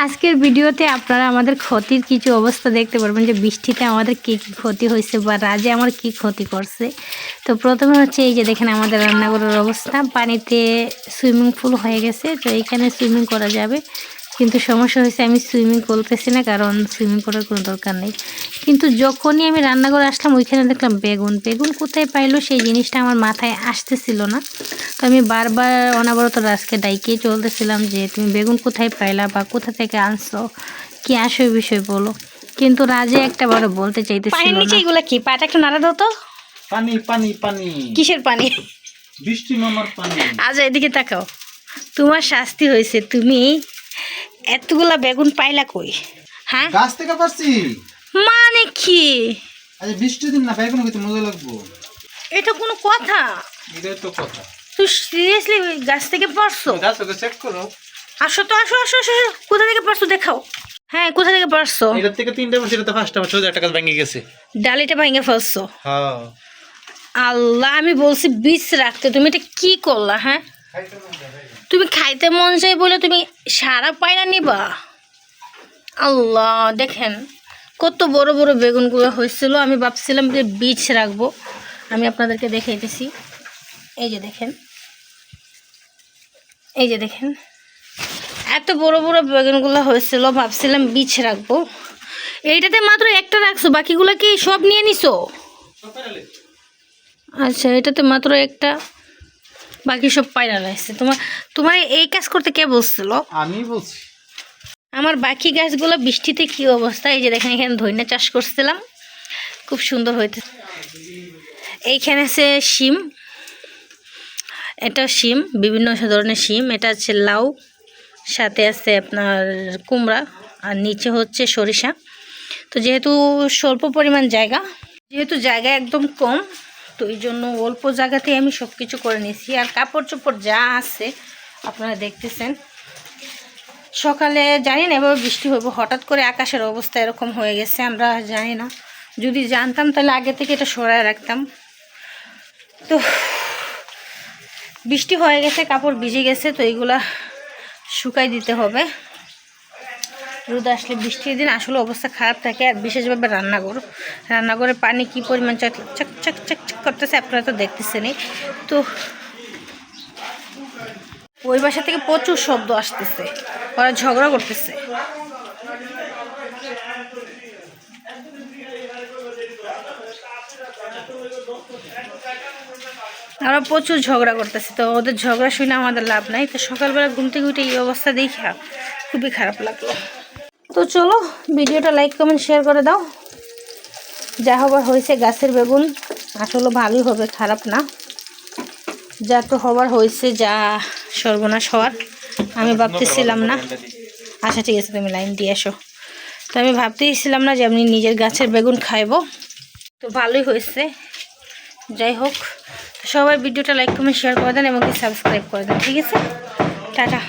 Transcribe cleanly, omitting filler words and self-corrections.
আজকের ভিডিওতে আপনারা আমাদের ক্ষতির কিছু অবস্থা দেখতে পারবেন যে বৃষ্টিতে আমাদের কী কী ক্ষতি হয়েছে বা রাজে আমার কি ক্ষতি করছে। তো প্রথমে হচ্ছে এই যে দেখেন আমাদের রান্নাঘরের অবস্থা, পানিতে সুইমিং পুল হয়ে গেছে। তো এইখানে সুইমিং করা যাবে, কিন্তু সমস্যা হয়েছে আমি সুইমিং করতেছি না, কারণ সুইমিং করার কোনো দরকার নেই। কিন্তু যখনই আমি রান্নাঘরে আসলাম ওইখানে দেখলাম বেগুন কোথায় পাইলো সেই জিনিসটা আমার মাথায় আসতেছিল না। তো আমি বারবার অনবরত রাজকে ডাইকেই চলতেছিলাম যে তুমি বেগুন কোথায় পাইলা বা কোথা থেকে আনছো, কি আসে বিষয় বলো। কিন্তু রাজে একটা বড় বলতে চাইতেছিল না। এগুলা কি পাটা একটু নাড়া দাও তো। পানি পানি পানি। কিসের পানি? বৃষ্টি মামার পানি। আজ এদিকে তাকাও, তোমার শাস্তি হয়েছে। তুমি এতগুলা বেগুন পাইলা কই? হ্যাঁ, গাছ থেকে পারছি। মানে কি? আজ বৃষ্টি দিন না, বেগুন খেতে মজা লাগবো। এটা কোনো কথা? এটাই তো কথা। তুই সিরিয়াসলি গাছ থেকে পারছো? গাছ থেকে চেক করো। আসো তো, আসো আসো আসো। কোথা থেকে পারছো দেখাও। হ্যাঁ, কোথা থেকে পারছো? এটা থেকে তিনটা পারছি, এটা তো ফার্স্টটা পারছি, একটা গাছ ভেঙে গেছে। ডালিটা ভেঙে ফেলছো? হ্যাঁ। আল্লাহ, আমি বলছি বীজ রাখতে, তুমি এটা কি করলা? হ্যাঁ, তুমি খাইতে মন চাই বলে তুমি সারা পায়রা নিবা? আল্লাহ, দেখেন কত বড় বড় বেগুনগুলো হয়েছিল। আমি ভাবছিলাম যে বীজ রাখবো। আমি আপনাদেরকে দেখাইতেছি। এই যে দেখেন, এই যে দেখেন, এত বড় বড় বেগুনগুলো হয়েছিল। ভাবছিলাম বীজ রাখবো। এইটাতে মাত্র একটা রাখছো, বাকিগুলো কি সব নিয়ে নিছো? আচ্ছা, এটাতে মাত্র একটা, বাকি সব পায়রা লাগছে। তোমার এই কাজ করতে কে বলছিল? আমি বলছি। আমার বাকি গাছগুলো বৃষ্টিতে কি অবস্থা। এই যে দেখেন, এখানে ধইনা চাষ করছিলাম, খুব সুন্দর হইতে। এইখানে আছে শিম, এটা শিম, বিভিন্ন ধরনের শিম। এটা আছে লাউ, সাথে আছে আপনার কুমড়া, আর নিচে হচ্ছে সরিষা। তো যেহেতু স্বল্প পরিমাণ জায়গা, যেহেতু জায়গা একদম কম, তো এই জন্য অল্প জায়গাতেই আমি সব কিছু করে নিয়েছি। আর কাপড় চোপড় যা আছে আপনারা দেখতেছেন। সকালে জানি না এভাবে বৃষ্টি হইব, হঠাৎ করে আকাশের অবস্থা এরকম হয়ে গেছে, আমরা জানি না। যদি জানতাম তাহলে আগে থেকে এটা সরায় রাখতাম। তো বৃষ্টি হয়ে গেছে, কাপড় ভিজে গেছে, তো এইগুলা শুকাই দিতে হবে। রোদ আসলে বৃষ্টির দিন আসলে অবস্থা খারাপ থাকে। আর বিশেষভাবে রান্নাঘরে পানি কি পরিমাণ চক চক চক চক করতেছে আপনারা তো দেখতেছেনই। তো ওই বাসা থেকে প্রচুর শব্দ আসতেছে, ওরা ঝগড়া করতেছে। আমরা প্রচুর ঝগড়া করতেছি, তো ওদের ঝগড়া শুনে আমাদের লাভ নাই। তো সকালবেলা ঘুম থেকে উঠে এই অবস্থা দেখা খুবই খারাপ লাগলো। তো চলো, ভিডিওটা লাইক কমেন্ট শেয়ার করে দাও। যা হবার হয়েছে, গাছের বেগুন আসলে ভালোই হবে, খারাপ না। যা তো হবার হয়েছে, যা সর্বনাশ হওয়ার আমি ভাবতেছিলাম না। আচ্ছা ঠিক আছে, তুমি লাইন দিয়ে এসো। তো আমি ভাবতেছিলাম না যে আমি নিজের গাছের বেগুন খাইব। তো ভালোই হয়েছে। যাই হোক, সবাই ভিডিওটা লাইক কমেন্ট শেয়ার করে দেন এবং সাবস্ক্রাইব করে দেন। ঠিক আছে, টাটা।